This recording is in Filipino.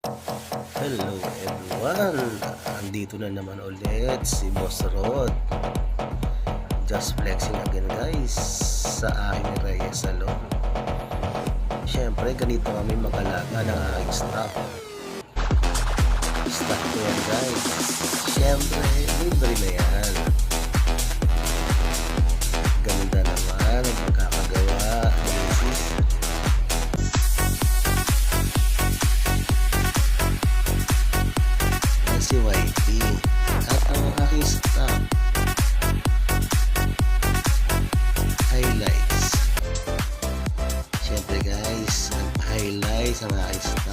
Hello everyone! Andito na naman ulit si Boss Rod. Just flexing again guys sa aking Reyes Salon. Siyempre ganito kami mag-alaga ng aking staff. Staff ko yan guys. Siyempre libre na yan. Ganda naman ang pagkakagawa. Si YT at ang aking staff. Highlights. Siyempre guys, nagpa-highlights ang aking staff.